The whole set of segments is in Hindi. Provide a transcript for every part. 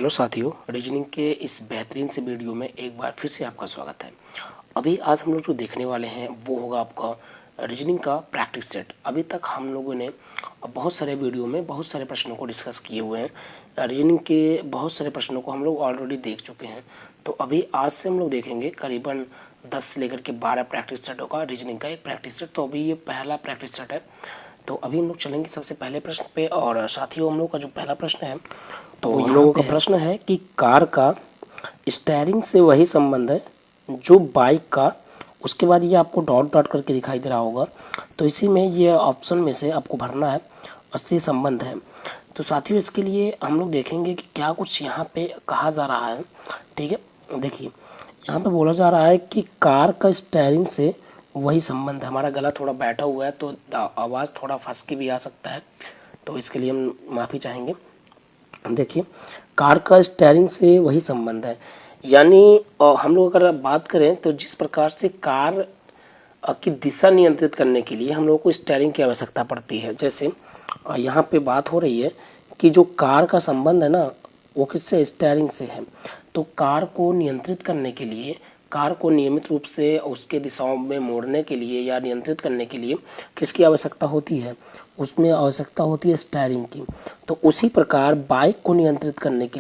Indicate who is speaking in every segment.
Speaker 1: हेलो साथियों, रीजनिंग के इस बेहतरीन से वीडियो में एक बार फिर से आपका स्वागत है। अभी आज हम लोग जो देखने वाले हैं वो होगा आपका रीजनिंग का प्रैक्टिस सेट। अभी तक हम लोगों ने बहुत सारे वीडियो में बहुत सारे प्रश्नों को डिस्कस किए हुए हैं। रीजनिंग के बहुत सारे प्रश्नों को हम लोग ऑलरेडी देख चुके हैं। तो अभी आज से हम लोग देखेंगे करीबन 10 से लेकर के 12 प्रैक्टिस सेट होगा रीजनिंग का एक प्रैक्टिस सेट। तो अभी ये पहला प्रैक्टिस सेट है। तो अभी हम लोग चलेंगे सबसे पहले प्रश्न पे। और साथियों, हम लोग का जो पहला प्रश्न है तो हम लोगों का प्रश्न है कि कार का स्टीयरिंग से वही संबंध है जो बाइक का। उसके बाद ये आपको डॉट डॉट करके दिखाई दे रहा होगा। तो इसी में ये ऑप्शन में से आपको भरना है अस्थि संबंध है। तो साथियों, इसके लिए हम लोग देखेंगे कि क्या कुछ यहाँ पे कहा जा रहा है। ठीक है, देखिए यहाँ पे बोला जा रहा है कि कार का स्टीयरिंग से वही संबंध है। हमारा गला थोड़ा बैठा हुआ है तो आवाज़ थोड़ा फंस के भी आ सकता है, तो इसके लिए हम माफ़ी चाहेंगे। देखिए, कार का स्टीयरिंग से वही संबंध है, यानी हम लोग अगर बात करें तो जिस प्रकार से कार की दिशा नियंत्रित करने के लिए हम लोगों को स्टीयरिंग की आवश्यकता पड़ती है। जैसे यहाँ पे बात हो रही है कि जो कार का संबंध है ना वो किससे, स्टीयरिंग से है। तो कार को नियंत्रित करने के लिए, कार को नियमित रूप से उसके दिशाओं में मोड़ने के लिए या नियंत्रित करने के लिए किसकी आवश्यकता होती है, उसमें आवश्यकता होती है स्टीयरिंग की। तो उसी प्रकार बाइक को नियंत्रित करने के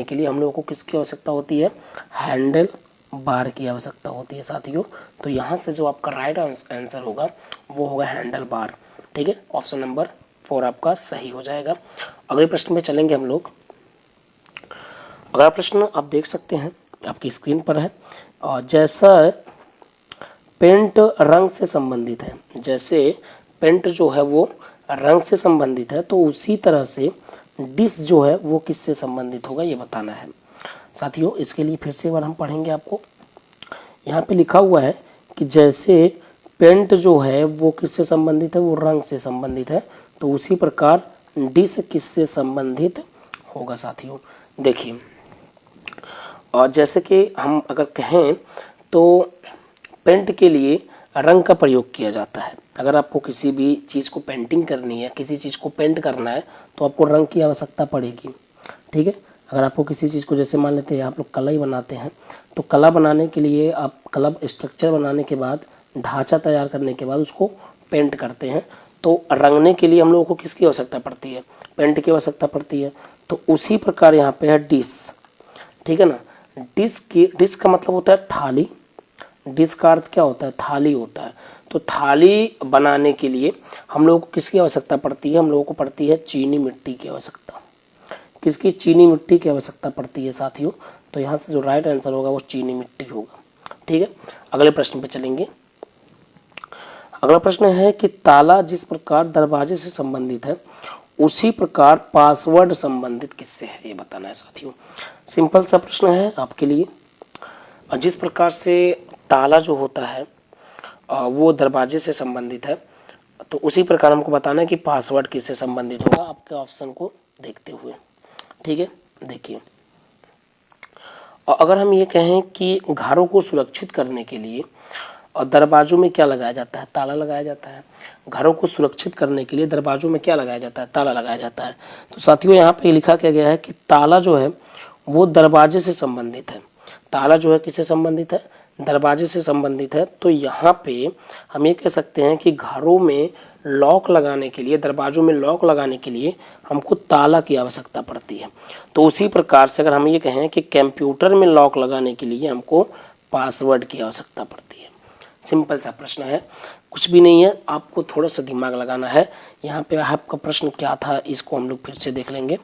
Speaker 1: लिए, हम लोगों को किसकी आवश्यकता होती है, हैंडल बार की आवश्यकता होती है साथियों। तो यहाँ से जो आपका राइट आंसर होगा वो होगा हैंडल बार। ठीक है, ऑप्शन नंबर 4 आपका सही हो जाएगा। अगले प्रश्न में चलेंगे हम लोग। अगला प्रश्न आप देख सकते हैं आपकी स्क्रीन पर है। और जैसा पेंट रंग से संबंधित है, जैसे पेंट जो है वो रंग से संबंधित है, तो उसी तरह से डिश जो है वो किससे संबंधित होगा ये बताना है साथियों। इसके लिए फिर से एक बार हम पढ़ेंगे आपको। यहाँ पे लिखा हुआ है कि जैसे पेंट जो है वो किससे संबंधित है, वो रंग से संबंधित है, तो उसी प्रकार डिश किससे संबंधित होगा साथियों। देखिए, और जैसे कि हम अगर कहें तो पेंट के लिए रंग का प्रयोग किया जाता है। अगर आपको किसी भी चीज़ को पेंटिंग करनी है, किसी चीज़ को पेंट करना है, तो आपको रंग की आवश्यकता पड़ेगी। ठीक है, अगर आपको किसी चीज़ को, जैसे मान लेते हैं आप लोग कला ही बनाते हैं, तो कला बनाने के लिए आप कला स्ट्रक्चर बनाने के बाद, ढांचा तैयार करने के बाद उसको पेंट करते हैं। तो रंगने के लिए हम लोगों को किसकी आवश्यकता पड़ती है, पेंट की आवश्यकता पड़ती है। तो उसी प्रकार यहाँ पे है डिश। ठीक है ना, डिश का मतलब होता है थाली। डिश का अर्थ क्या होता है, थाली होता है। तो थाली बनाने के लिए हम लोगों को किसकी आवश्यकता पड़ती है, हम लोगों को पड़ती है चीनी मिट्टी की आवश्यकता। किसकी, चीनी मिट्टी की आवश्यकता पड़ती है साथियों। तो यहाँ से जो राइट आंसर होगा वो चीनी मिट्टी होगा। ठीक है, अगले प्रश्न पे चलेंगे। अगला प्रश्न है कि ताला जिस प्रकार दरवाजे से संबंधित है उसी प्रकार पासवर्ड संबंधित किससे है, ये बताना है साथियों। सिंपल सा प्रश्न है आपके लिए। जिस प्रकार से ताला जो होता है वो दरवाजे से संबंधित है, तो उसी प्रकार हमको बताना है कि पासवर्ड किससे संबंधित होगा, आपके ऑप्शन को देखते हुए। ठीक है, देखिए, और अगर हम ये कहें कि घरों को सुरक्षित करने के लिए और दरवाजों में क्या लगाया जाता है, ताला लगाया जाता है। घरों को सुरक्षित करने के लिए दरवाजों में क्या लगाया जाता है, ताला लगाया जाता है। तो साथियों, यहाँ पे लिखा क्या गया है कि ताला जो है वो दरवाजे से संबंधित है। ताला जो है किससे संबंधित है, दरवाजे से संबंधित है। तो यहाँ पे हम ये कह सकते हैं कि घरों में लॉक लगाने के लिए, दरवाजों में लॉक लगाने के लिए हमको ताला की आवश्यकता पड़ती है। तो उसी प्रकार से अगर हम ये कहें कि कंप्यूटर में लॉक लगाने के लिए हमको पासवर्ड की आवश्यकता पड़ती है। सिंपल सा प्रश्न है, कुछ भी नहीं है, आपको थोड़ा सा दिमाग लगाना है। यहाँ पे आपका प्रश्न क्या था इसको हम लोग फिर से देख लेंगे।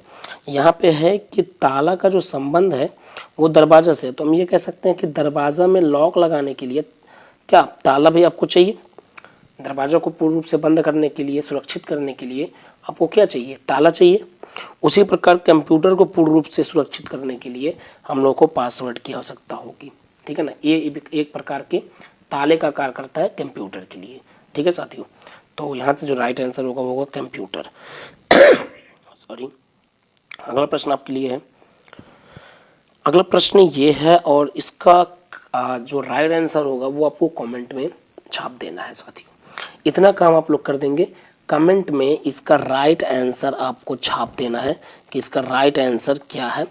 Speaker 1: यहाँ पे है कि ताला का जो संबंध है वो दरवाजा से, तो हम ये कह सकते हैं कि दरवाज़ा में लॉक लगाने के लिए क्या ताला भी आपको चाहिए। दरवाज़ा को पूर्ण रूप से बंद करने के लिए, सुरक्षित करने के लिए आपको क्या चाहिए, ताला चाहिए। उसी प्रकार कंप्यूटर को पूर्ण रूप से सुरक्षित करने के लिए हम लोग को पासवर्ड की आवश्यकता होगी। ठीक है ना, ये एक प्रकार के ताले का कार्य करता है कंप्यूटर के लिए। ठीक है साथियों, तो यहाँ से जो राइट आंसर होगा वो होगा कंप्यूटर। सॉरी, अगला प्रश्न आपके लिए है। अगला प्रश्न ये है और इसका जो राइट आंसर होगा वो आपको कमेंट में छाप देना है साथियों। इतना काम आप लोग कर देंगे, कमेंट में इसका राइट आंसर आपको छाप देना है कि इसका राइट आंसर क्या है।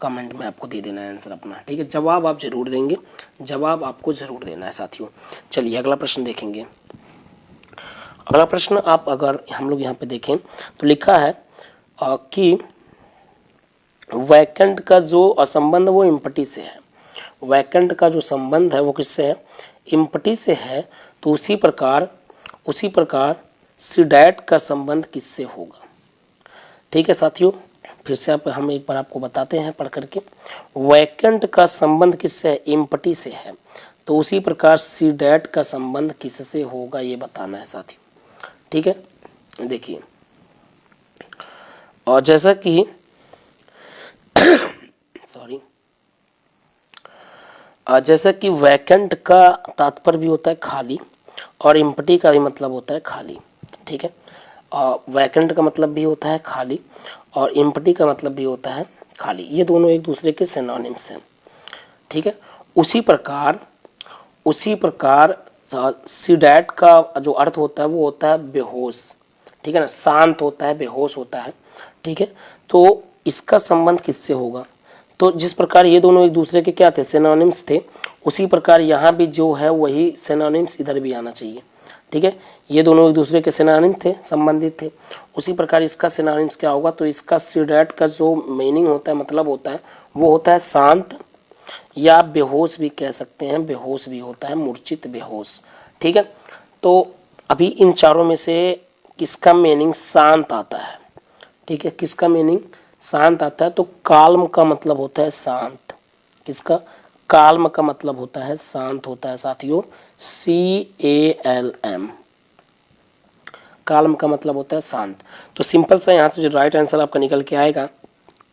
Speaker 1: कमेंट में आपको दे देना है आंसर अपना, ठीक है। जवाब आप जरूर देंगे, जवाब आपको ज़रूर देना है साथियों। चलिए अगला प्रश्न देखेंगे। अगला प्रश्न आप अगर हम लोग यहाँ पे देखें तो लिखा है कि वैकेंट का जो संबंध वो इम्पटी से है। वैकेंट का जो संबंध है वो किससे है? इम्पटी से है। तो उसी प्रकार सीडैट का संबंध किससे होगा? ठीक है साथियों, फिर से हम एक बार आपको बताते हैं पढ़ करके। वैकेंट का संबंध किससे है? इम्पटी से है। तो उसी प्रकार सीडैट का संबंध किससे होगा ये बताना है साथियों, ठीक है। देखिए, और जैसा कि जैसा कि वैकेंट का तात्पर्य भी होता है खाली और इम्पटी का भी मतलब होता है खाली, ठीक है। वैकेंट का मतलब भी होता है खाली और इम्पटी का मतलब भी होता है खाली। ये दोनों एक दूसरे के सिनोनिम्स हैं, ठीक है। उसी प्रकार सीडैट का जो अर्थ होता है वो होता है बेहोश, ठीक है ना, शांत होता है, बेहोश होता है, ठीक है। तो इसका संबंध किससे होगा? तो जिस प्रकार ये दोनों एक दूसरे के क्या थे? सिनोनिम्स थे। उसी प्रकार यहाँ भी जो है वही सिनोनिम्स इधर भी आना चाहिए, ठीक है। ये दोनों एक दूसरे के सिनोनिम थे, संबंधित थे। उसी प्रकार इसका सिनोनिम्स क्या होगा? तो इसका सीडैट का जो मीनिंग होता है, मतलब होता है, वो होता है शांत, या बेहोश भी कह सकते हैं, बेहोश भी होता है, मूर्छित बेहोश, ठीक है। तो अभी इन चारों में से किसका मीनिंग शांत आता है? ठीक है, किसका मीनिंग शांत आता है? तो काल्म का मतलब होता है शांत। किसका? काल्म का मतलब होता है शांत होता है साथियों, CALM। काल्म का मतलब होता है शांत। तो सिंपल सा यहाँ से जो राइट आंसर आपका निकल के आएगा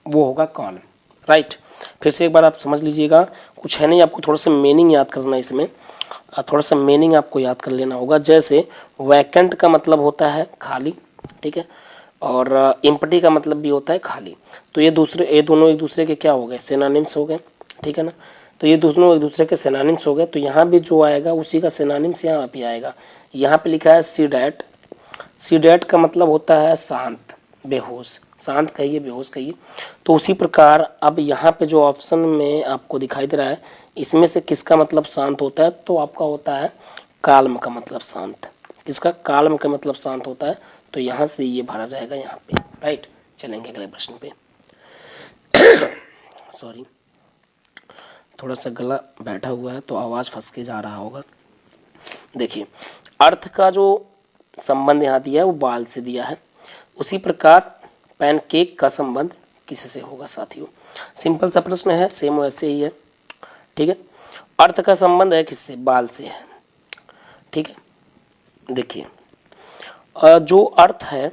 Speaker 1: वो होगा काल्म, राइट। फिर से एक बार आप समझ लीजिएगा, कुछ है नहीं, आपको थोड़ा सा मीनिंग याद करना, इसमें थोड़ा सा मीनिंग आपको याद कर लेना होगा। जैसे वैकेंट का मतलब होता है खाली, ठीक है, और इम्पटी का मतलब भी होता है खाली। तो ये दोनों एक दूसरे के क्या हो गए? सिनोनिम्स हो गए, ठीक है ना। तो ये दोनों एक दूसरे के सिनोनिम्स हो गए। तो यहाँ भी जो आएगा उसी का सिनोनिम्स यहाँ भी आएगा। यहाँ पे लिखा है सीडैट। सीडैट का मतलब होता है शांत, बेहोश, शांत कहिए, बेहोश कहिए। तो उसी प्रकार अब यहाँ पे जो ऑप्शन में आपको दिखाई दे रहा है, इसमें से किसका मतलब शांत होता है? तो आपका होता है काल्म का मतलब शांत। किसका? काल्म का मतलब शांत होता है। तो यहाँ से ये भरा जाएगा यहाँ पे, राइट। चलेंगे अगले प्रश्न पे। सॉरी, थोड़ा सा गला बैठा हुआ है तो आवाज़ फंस के जा रहा होगा। देखिए, अर्थ का जो संबंध यहाँ दिया है वो बाल से दिया है। उसी प्रकार पैनकेक का संबंध किससे होगा साथियों? सिंपल सा प्रश्न है, सेम वैसे ही है, ठीक है। अर्थ का संबंध है किससे? बाल से है, ठीक है। देखिए, जो अर्थ है,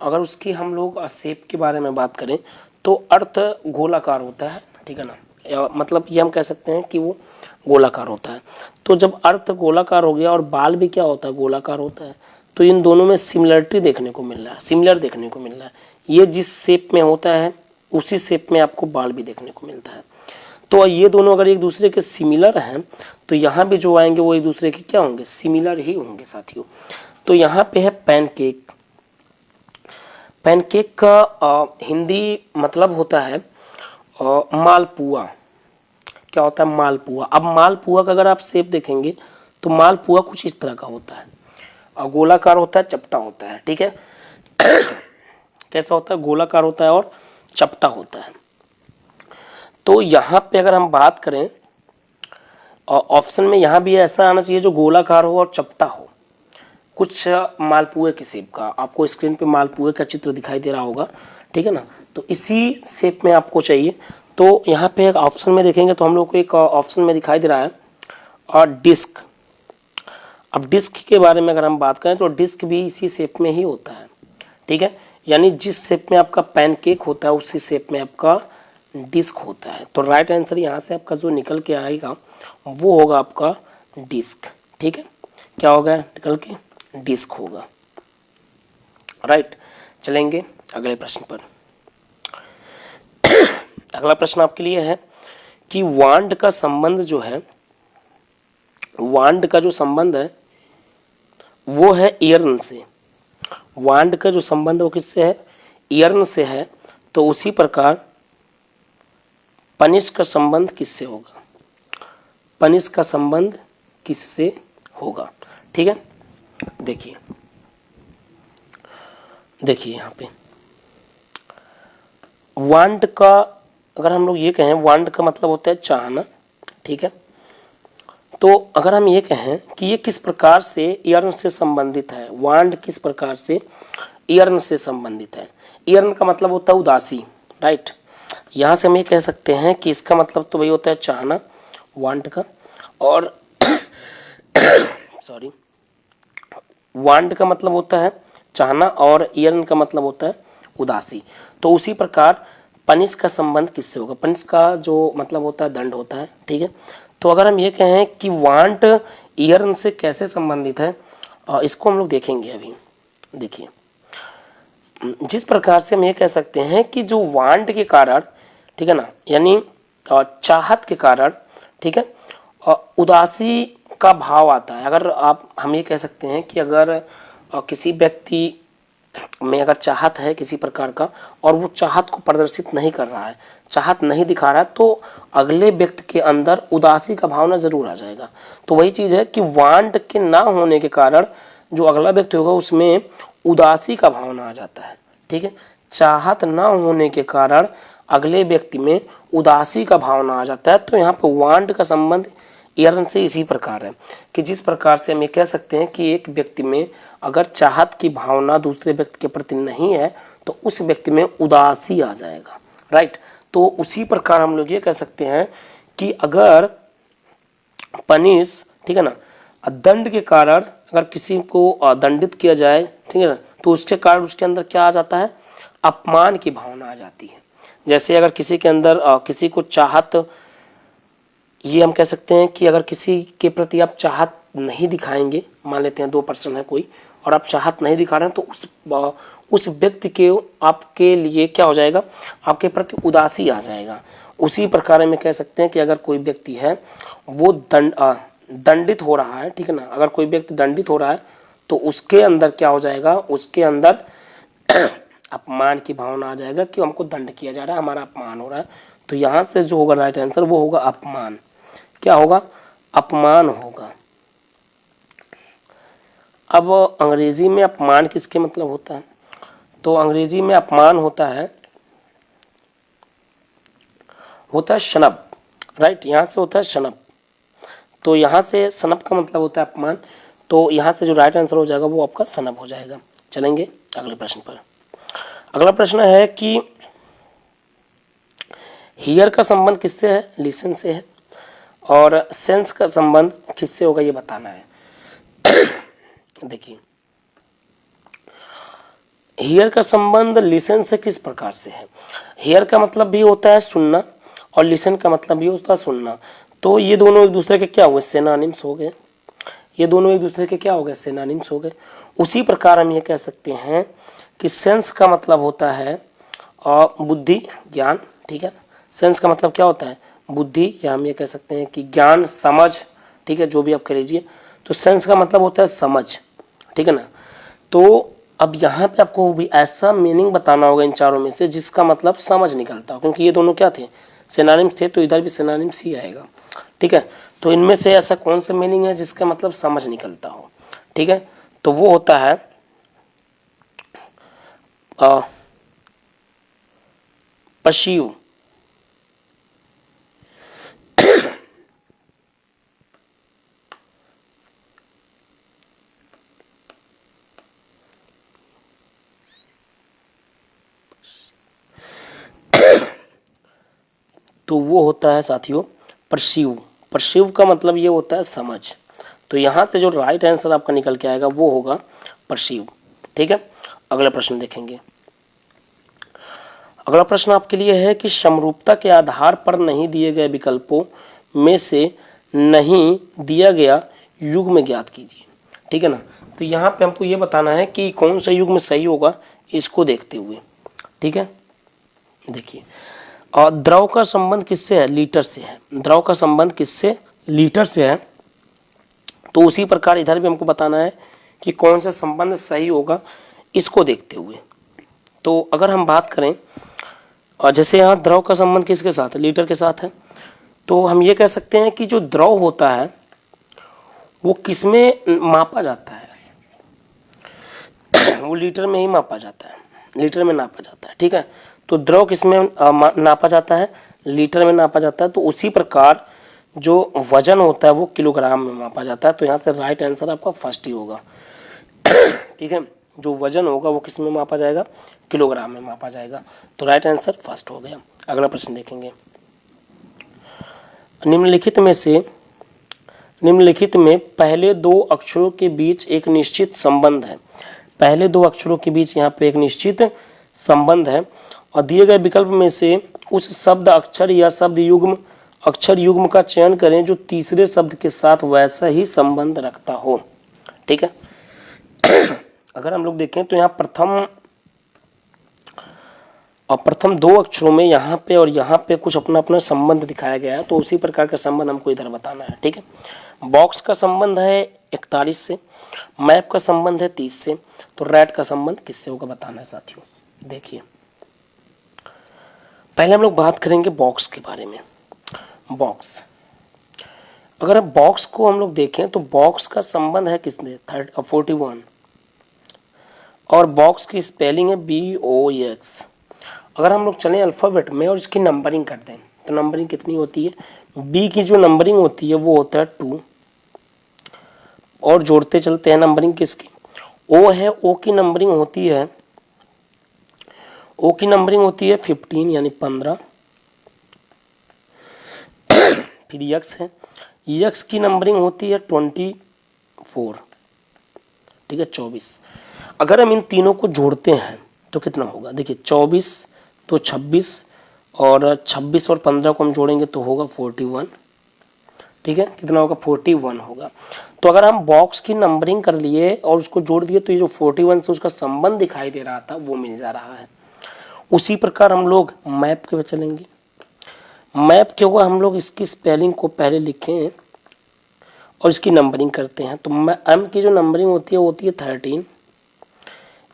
Speaker 1: अगर उसकी हम लोग शेप के बारे में बात करें तो अर्थ गोलाकार होता है, ठीक है ना। मतलब ये हम कह सकते हैं कि वो गोलाकार होता है। तो जब अर्थ गोलाकार हो गया और बाल भी क्या होता है? गोलाकार होता है। तो इन दोनों में सिमिलरिटी देखने को मिल रहा है, सिमिलर देखने को मिल रहा है। ये जिस शेप में होता है उसी शेप में आपको बाल भी देखने को मिलता है। तो ये दोनों अगर एक दूसरे के सिमिलर हैं तो यहाँ भी जो आएंगे वो एक दूसरे के क्या होंगे? सिमिलर ही होंगे साथियों। तो यहाँ पे है पैनकेक। पैनकेक का हिंदी मतलब होता है मालपुआ। क्या होता है? मालपुआ। अब मालपुआ का अगर आप शेप देखेंगे तो मालपुआ कुछ इस तरह का होता है, और गोलाकार होता है, चपटा होता है, ठीक है। कैसा होता है? गोलाकार होता है और चपटा होता है। तो यहाँ पे अगर हम बात करें, ऑप्शन में यहाँ भी ऐसा आना चाहिए जो गोलाकार हो और चपटा हो, कुछ मालपुए के शेप का। आपको स्क्रीन पे मालपुए का चित्र दिखाई दे रहा होगा, ठीक है ना। तो इसी शेप में आपको चाहिए। तो यहाँ पे एक ऑप्शन में देखेंगे तो हम लोग को एक ऑप्शन में दिखाई दे रहा है और डिस्क। अब डिस्क के बारे में अगर हम बात करें तो डिस्क भी इसी शेप में ही होता है, ठीक है। यानी जिस शेप में आपका पैनकेक होता है उसी शेप में आपका डिस्क होता है। तो राइट आंसर यहाँ से आपका जो निकल के आएगा वो होगा आपका डिस्क, ठीक है। क्या होगा? निकल के डिस्क होगा, राइट। चलेंगे अगले प्रश्न पर। अगला प्रश्न आपके लिए है कि वांड का संबंध जो है, वांड का जो संबंध है वो है एर्न से। वांड का जो संबंध वो किससे है, ईयर्न से है, तो उसी प्रकार पनिश का संबंध किससे होगा, पनिश का संबंध किससे होगा। ठीक है, देखिए यहाँ पे वांट का, अगर हम लोग ये कहें वांट का मतलब होता है चाहना। ठीक है, तो अगर हम ये कहें कि ये किस प्रकार से ईयर्न से संबंधित है, वांड किस प्रकार से ईयर्न से संबंधित है। ईयर्न का मतलब होता है उदासी, राइट। यहाँ से हम ये कह सकते हैं कि इसका मतलब तो वही होता है चाहना वांट का, और सॉरी, वांट का मतलब होता है चाहना और ईयर्न का मतलब होता है उदासी। तो उसी प्रकार पनिश का संबंध किससे होगा, पनिश का जो मतलब होता है दंड होता है। ठीक है, तो अगर हम ये कहें कि वांट ईयर्न से कैसे संबंधित है, इसको हम लोग देखेंगे अभी। देखिए, जिस प्रकार से हम ये कह सकते हैं कि जो वांट के कारण, ठीक है ना, यानी चाहत के कारण, ठीक है, उदासी का भाव आता है। अगर हम ये कह सकते हैं कि अगर किसी व्यक्ति में अगर चाहत है किसी प्रकार का और वो चाहत को प्रदर्शित नहीं कर रहा है, चाहत नहीं दिखा रहा है, तो अगले व्यक्ति के अंदर उदासी का भावना जरूर आ जाएगा। तो वही चीज़ है कि वांट के ना होने के कारण जो अगला व्यक्ति होगा उसमें उदासी का भावना आ जाता है। ठीक है, चाहत ना होने के कारण अगले व्यक्ति में उदासी का भावना आ जाता है। तो यहाँ पर वांट का संबंध ईयर्न से इसी प्रकार है कि जिस प्रकार से हम ये कह सकते हैं कि एक व्यक्ति में अगर चाहत की भावना दूसरे व्यक्ति के प्रति नहीं है तो उस व्यक्ति में उदासी आ जाएगा, राइट। तो उसी प्रकार हम लोग ये कह सकते हैं कि अगर पनिश, ठीक है ना, दंड के कारण अगर किसी को दंडित किया जाए, ठीक है ना, तो उसके कारण उसके अंदर क्या आ जाता है, अपमान की भावना आ जाती है। जैसे अगर किसी के अंदर किसी को चाहत, ये हम कह सकते हैं कि अगर किसी के प्रति आप चाहत नहीं दिखाएंगे, मान लेते हैं 2 पर्सन है कोई और आप चाहत नहीं दिखा रहे हैं, तो उस व्यक्ति के आपके लिए क्या हो जाएगा, आपके प्रति उदासी आ जाएगा। उसी प्रकार में कह सकते हैं कि अगर कोई व्यक्ति है वो दंडित हो रहा है, ठीक है ना, अगर कोई व्यक्ति दंडित हो रहा है तो उसके अंदर क्या हो जाएगा, उसके अंदर अपमान की भावना आ जाएगा कि हमको दंड किया जा रहा है, हमारा अपमान हो रहा है। तो यहाँ से जो होगा राइट आंसर वो होगा अपमान। क्या होगा, अपमान होगा। अब अंग्रेजी में अपमान किसके मतलब होता है, तो अंग्रेजी में अपमान होता है शनब, राइट। यहाँ से होता है शनब, तो यहाँ से शनब का मतलब होता है अपमान। तो यहाँ से जो राइट आंसर हो जाएगा वो आपका शनब हो जाएगा। चलेंगे अगले प्रश्न पर। अगला प्रश्न है कि हियर का संबंध किससे है, लिसन से है, और सेंस का संबंध किससे होगा ये बताना है। देखिए, हियर का संबंध लिसन से किस प्रकार से है। हियर का मतलब भी होता है सुनना और लिसन का मतलब भी होता है सुनना। तो ये दोनों एक दूसरे के क्या हुए, सिनोनिम्स हो गए। ये दोनों एक दूसरे के क्या हो गए, सिनोनिम्स हो गए। उसी प्रकार हम ये कह सकते हैं कि सेंस का मतलब होता है बुद्धि, ज्ञान, ठीक है। सेंस का मतलब क्या होता है, बुद्धि, या हम ये कह सकते हैं कि ज्ञान, समझ, ठीक है, जो भी आप कह लीजिए। तो सेंस का मतलब होता है समझ, ठीक है ना। तो अब यहाँ पे आपको भी ऐसा मीनिंग बताना होगा इन चारों में से जिसका मतलब समझ निकलता हो, क्योंकि ये दोनों क्या थे, सिनोनिम्स थे, तो इधर भी सिनोनिम्स ही आएगा, ठीक है। तो इनमें से ऐसा कौन सा मीनिंग है जिसका मतलब समझ निकलता हो, ठीक है। तो वो होता है पश्यू, तो वो होता है साथियों परसीव। परसीव का मतलब ये होता है समझ। तो यहाँ से जो राइट आंसर आपका निकल के आएगा वो होगा परसीव, ठीक है। अगला प्रश्न देखेंगे। अगला प्रश्न आपके लिए है कि समरूपता के आधार पर नहीं दिए गए विकल्पों में से नहीं दिया गया युग्म ज्ञात कीजिए, ठीक है ना। तो यहाँ पे हमको ये बताना है कि कौन सा युग्म सही होगा, इसको देखते हुए, ठीक है। देखिए, और द्रव का संबंध किससे है, लीटर से है। द्रव का संबंध किससे, लीटर से है। तो उसी प्रकार इधर भी हमको बताना है कि कौन सा संबंध सही होगा, इसको देखते हुए। तो अगर हम बात करें और जैसे यहाँ द्रव का संबंध किसके साथ है, लीटर के साथ है, तो हम ये कह सकते हैं कि जो द्रव होता है वो किसमें मापा जाता है, वो लीटर में ही मापा जाता है, लीटर में नापा जाता है। ठीक है, तो द्रव किसमें नापा जाता है, लीटर में नापा जाता है। तो उसी प्रकार जो वजन होता है वो किलोग्राम में मापा जाता है। तो यहाँ से राइट आंसर आपका फर्स्ट ही होगा। ठीक है, जो वजन होगा वो किस में मापा जाएगा, किलोग्राम में मापा जाएगा। तो राइट आंसर फर्स्ट हो गया। अगला प्रश्न देखेंगे, निम्नलिखित में पहले दो अक्षरों के बीच एक निश्चित संबंध है। पहले दो अक्षरों के बीच यहाँ पे एक निश्चित संबंध है और दिए गए विकल्प में से उस शब्द अक्षर या शब्द युग्म अक्षर युग्म का चयन करें जो तीसरे शब्द के साथ वैसा ही संबंध रखता हो। ठीक है, अगर हम लोग देखें तो यहाँ प्रथम दो अक्षरों में यहाँ पे और यहाँ पे कुछ अपना अपना संबंध दिखाया गया है। तो उसी प्रकार का संबंध हमको इधर बताना है। ठीक है, बॉक्स का संबंध है 41 से, मैप का संबंध है 30 से, तो रैट का संबंध किससे होगा बताना है साथियों। देखिए, पहले हम लोग बात करेंगे बॉक्स के बारे में। बॉक्स, अगर बॉक्स को हम लोग देखें तो बॉक्स का संबंध है किसने, 41, और बॉक्स की स्पेलिंग है BOX। अगर हम लोग चलें अल्फ़ाबेट में और इसकी नंबरिंग कर दें तो नंबरिंग कितनी होती है, बी की जो नंबरिंग होती है वो होता है 2, और जोड़ते चलते हैं नंबरिंग किसकी, ओ है, ओ की नंबरिंग होती है 15 यानी 15। फिर यक्स है, यक्स की नंबरिंग होती है 24। ठीक है, 24। अगर हम इन तीनों को जोड़ते हैं तो कितना होगा, देखिए 24 तो 26, और 26 और 15 को हम जोड़ेंगे तो होगा 41। ठीक है, कितना होगा, 41 होगा। तो अगर हम बॉक्स की नंबरिंग कर लिए और उसको जोड़ दिए तो ये जो 41 से उसका संबंध दिखाई दे रहा था वो मिल जा रहा है। उसी प्रकार हम लोग मैप के चलेंगे। मैप के हुआ हम लोग इसकी स्पेलिंग को पहले लिखें और इसकी नंबरिंग करते हैं। तो एम की जो नंबरिंग होती है वो होती है 13,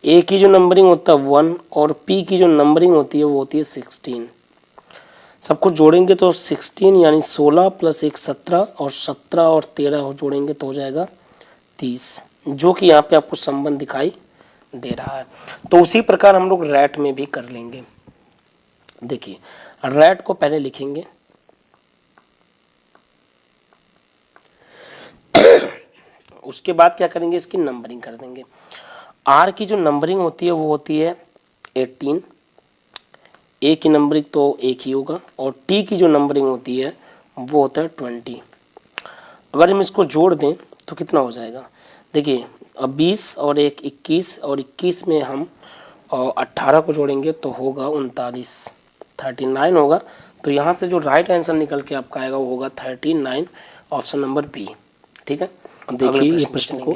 Speaker 1: ए की जो नंबरिंग होता है 1, और पी की जो नंबरिंग होती है वो होती है 16। सबको जोड़ेंगे तो 16 यानी 16 + 1 17, और 17 और 13 जोड़ेंगे तो हो जाएगा 30, जो कि यहाँ पे आपको संबंध दिखाई दे रहा है। तो उसी प्रकार हम लोग रैट में भी कर लेंगे। देखिए, रैट को पहले लिखेंगे, उसके बाद क्या करेंगे, इसकी नंबरिंग कर देंगे। आर की जो नंबरिंग होती है वो होती है 18, ए की नंबरिंग तो एक ही होगा, और टी की जो नंबरिंग होती है वो होता है 20। अगर हम इसको जोड़ दें तो कितना हो जाएगा, देखिए अब 20 और 1 21, और 21 में हम 18 को जोड़ेंगे तो होगा 39, 39 होगा। तो यहाँ से जो राइट आंसर निकल के आपका आएगा वो होगा 39, ऑप्शन नंबर बी। ठीक है, देखिए ये प्रश्न को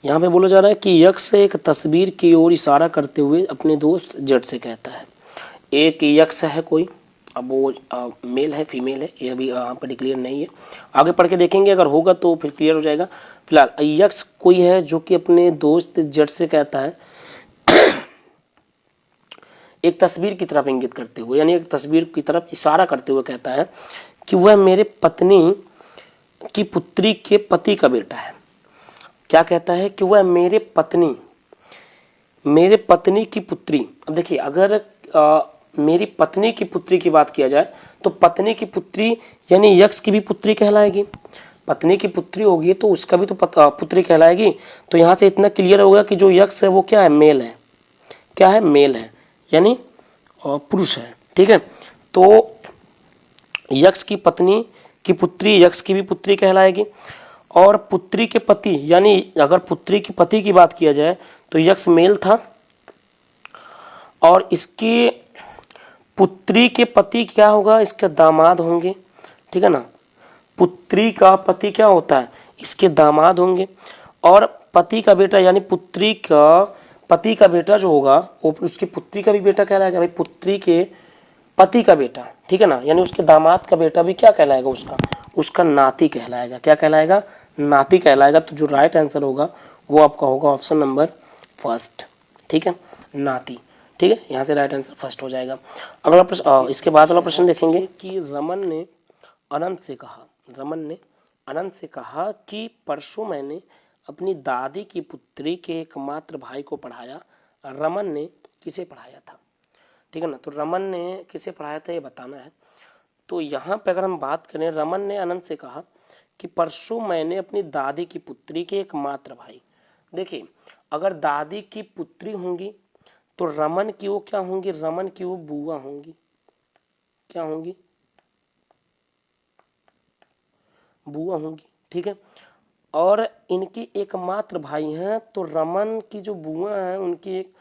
Speaker 1: यहाँ पे बोला जा रहा है कि यक्स एक तस्वीर की ओर इशारा करते हुए अपने दोस्त जेड से कहता है। एक यक्स है कोई, अब वो मेल है फीमेल है, ये अभी यहाँ पर डिक्लेयर नहीं है, आगे पढ़ के देखेंगे, अगर होगा तो फिर क्लियर हो जाएगा। फिलहाल यक्स कोई है जो कि अपने दोस्त जेड से कहता है एक तस्वीर की तरफ इंगित करते हुए, यानी एक तस्वीर की तरफ इशारा करते हुए कहता है कि वह मेरे पत्नी की पुत्री के पति का बेटा है। क्या कहता है कि वह मेरे पत्नी की पुत्री। अब देखिए, अगर मेरी पत्नी की पुत्री की बात किया जाए तो पत्नी की पुत्री यानी यक्स की भी पुत्री कहलाएगी। पत्नी की पुत्री होगी तो उसका भी तो पुत्री कहलाएगी। तो यहाँ से इतना क्लियर होगा कि जो यक्स है वो क्या है, मेल है। क्या है, मेल है, यानी पुरुष है। ठीक है, तो यक्स की पत्नी की पुत्री यक्स की भी पुत्री कहलाएगी, और पुत्री के पति यानी अगर पुत्री की पति की बात किया जाए तो यक्स मेल था, और इसकी पुत्री के पति क्या होगा, इसके दामाद होंगे। ठीक है ना, पुत्री का पति क्या होता है, इसके दामाद होंगे, और पति का बेटा यानी पुत्री का पति का बेटा जो होगा वो उसकी पुत्री का भी बेटा कहलाएगा। भाई पुत्री के पति का बेटा, ठीक है ना, यानी उसके दामाद का बेटा भी क्या कहलाएगा, उसका नाती कहलाएगा। क्या कहलाएगा, नाती कहलाएगा। तो जो राइट आंसर होगा वो आपका होगा ऑप्शन नंबर फर्स्ट। ठीक है, नाती। ठीक है, यहाँ से राइट आंसर फर्स्ट हो जाएगा। अगला प्रश्न, इसके बाद वाला प्रश्न देखेंगे कि रमन ने अनंत से कहा, रमन ने अनंत से कहा कि परसों मैंने अपनी दादी की पुत्री के एकमात्र भाई को पढ़ाया। रमन ने किसे पढ़ाया था? ठीक है ना, तो रमन ने किसे पढ़ाया था ये बताना है। तो यहाँ पे अगर हम बात करें, रमन ने अनंत से कहा कि परसों मैंने अपनी दादी की पुत्री के एकमात्र भाई, देखिए अगर दादी की पुत्री होंगी तो रमन की वो क्या होंगी, रमन की वो बुआ होंगी। क्या होंगी? बुआ होंगी। ठीक है, और इनकी एकमात्र भाई हैं, तो रमन की जो बुआ हैं उनकी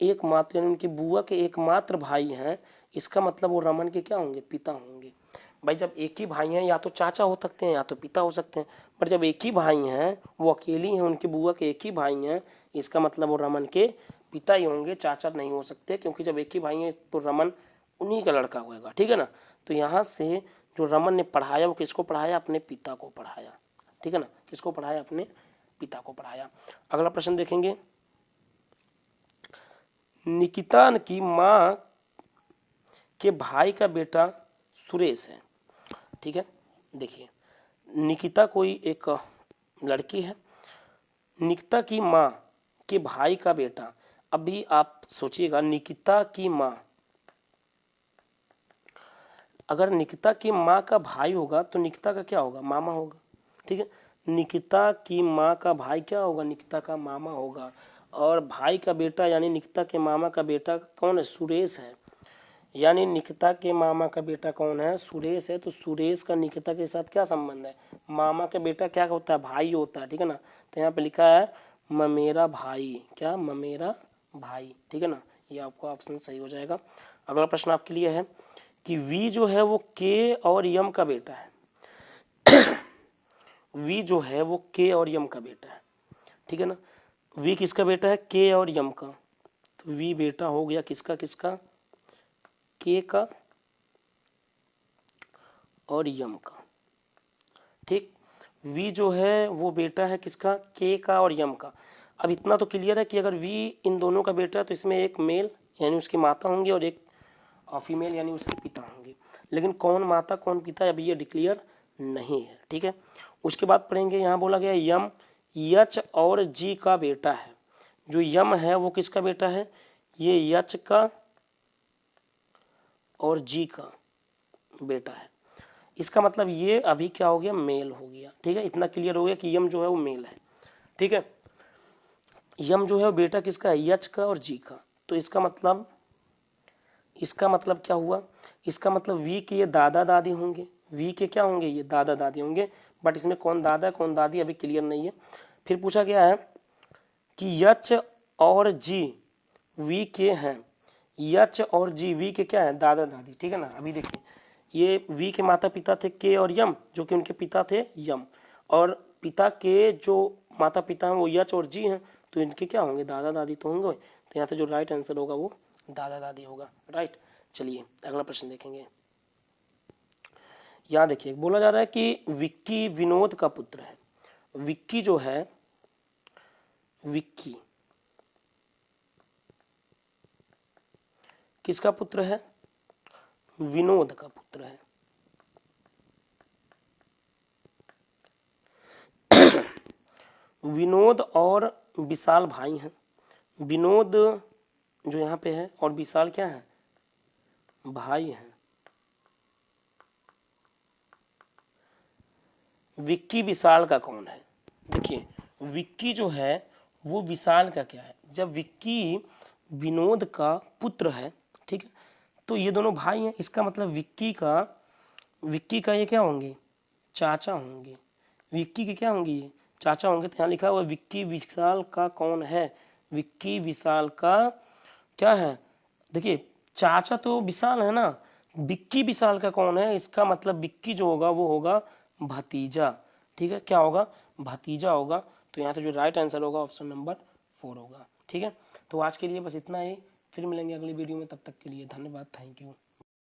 Speaker 1: एकमात्र यानी उनकी बुआ के एकमात्र भाई हैं, इसका मतलब वो रमन के क्या होंगे? पिता होंगे। भाई जब एक ही भाई हैं या तो चाचा हो सकते हैं या तो पिता हो सकते हैं, पर जब एक ही भाई हैं, वो अकेली हैं, उनकी बुआ के एक ही भाई हैं, इसका मतलब वो रमन के पिता ही होंगे, चाचा नहीं हो सकते, क्योंकि जब एक ही भाई हैं तो रमन उन्हीं का लड़का होगा। ठीक है ना, तो यहाँ से जो रमन ने पढ़ाया वो किसको पढ़ाया? अपने पिता को पढ़ाया। ठीक है ना, किसको पढ़ाया? अपने पिता को पढ़ाया। अगला प्रश्न देखेंगे, निकिता की माँ के भाई का बेटा सुरेश है। ठीक है, देखिए निकिता कोई एक लड़की है, निकिता की माँ के भाई का बेटा। अभी आप सोचिएगा, निकिता की माँ, अगर निकिता की माँ का भाई होगा तो निकिता का क्या होगा? मामा होगा। ठीक है, निकिता की माँ का भाई क्या होगा? निकिता का मामा होगा। और भाई का बेटा यानी निकिता के मामा का बेटा कौन है? सुरेश है। यानी निकिता के मामा का बेटा कौन है? सुरेश है। तो सुरेश का निकिता के साथ क्या संबंध है? मामा का बेटा क्या होता है? भाई होता है। ठीक है ना, तो यहाँ पे लिखा है ममेरा भाई। क्या? ममेरा भाई। ठीक है ना, ये आपका ऑप्शन सही हो जाएगा। अगला प्रश्न आपके लिए है कि वी जो है वो के और यम का बेटा है। वी जो है वो के और यम का बेटा है। ठीक है ना, वी किसका बेटा है? के और यम का। तो वी बेटा हो गया किसका किसका? के का और यम का। ठीक, वी जो है वो बेटा है किसका? के का और यम का। अब इतना तो क्लियर है कि अगर वी इन दोनों का बेटा है तो इसमें एक मेल यानी उसकी माता होंगी और एक फीमेल यानी उसके पिता होंगे, लेकिन कौन माता कौन पिता अभी ये डिक्लेयर नहीं है। ठीक है, उसके बाद पढ़ेंगे, यहाँ बोला गया यम यच और जी का बेटा है। जो यम है वो किसका बेटा है? ये यच का और जी का बेटा है। इसका मतलब ये अभी क्या हो गया? मेल हो गया। ठीक है, इतना क्लियर हो गया कि यम जो है वो मेल है। ठीक है, यम जो है वो बेटा किसका है? यच का और जी का। तो इसका मतलब क्या हुआ? इसका मतलब वी के ये दादा दादी होंगे। वी के क्या होंगे? ये दादा दादी होंगे, बट इसमें कौन दादा है कौन दादी अभी क्लियर नहीं है। फिर पूछा गया है कि यच और जी वी के हैं। यच और जी वी के क्या है? दादा दादी। ठीक है ना, अभी देखिए ये वी के माता पिता थे के और यम, जो कि उनके पिता थे यम, और पिता के जो माता पिता हैं वो यच और जी हैं, तो इनके क्या होंगे? दादा दादी तो होंगे। तो यहाँ से जो राइट आंसर होगा वो दादा दादी होगा। राइट, चलिए अगला प्रश्न देखेंगे। यहाँ देखिए बोला जा रहा है कि विक्की विनोद का पुत्र है। विक्की जो है, विक्की किसका पुत्र है? विनोद का पुत्र है। विनोद और विशाल भाई हैं। विनोद जो यहाँ पे है और विशाल क्या है? भाई हैं। विक्की विशाल का कौन है? देखिए विक्की जो है वो विशाल का क्या है? जब विक्की विनोद का पुत्र है, ठीक है, तो ये दोनों भाई हैं, इसका मतलब विक्की का ये क्या होंगे? चाचा होंगे। विक्की के क्या होंगे? ये चाचा होंगे। तो यहाँ लिखा हुआ विक्की विशाल का कौन है? विक्की विशाल का क्या है? देखिए चाचा तो विशाल है ना, विक्की विशाल का कौन है? इसका मतलब विक्की जो होगा वो होगा भतीजा। ठीक है, क्या होगा? भतीजा होगा। तो यहाँ से जो राइट आंसर होगा ऑप्शन नंबर 4 होगा। ठीक है, तो आज के लिए बस इतना ही, फिर मिलेंगे अगली वीडियो में, तब तक के लिए धन्यवाद, थैंक यू।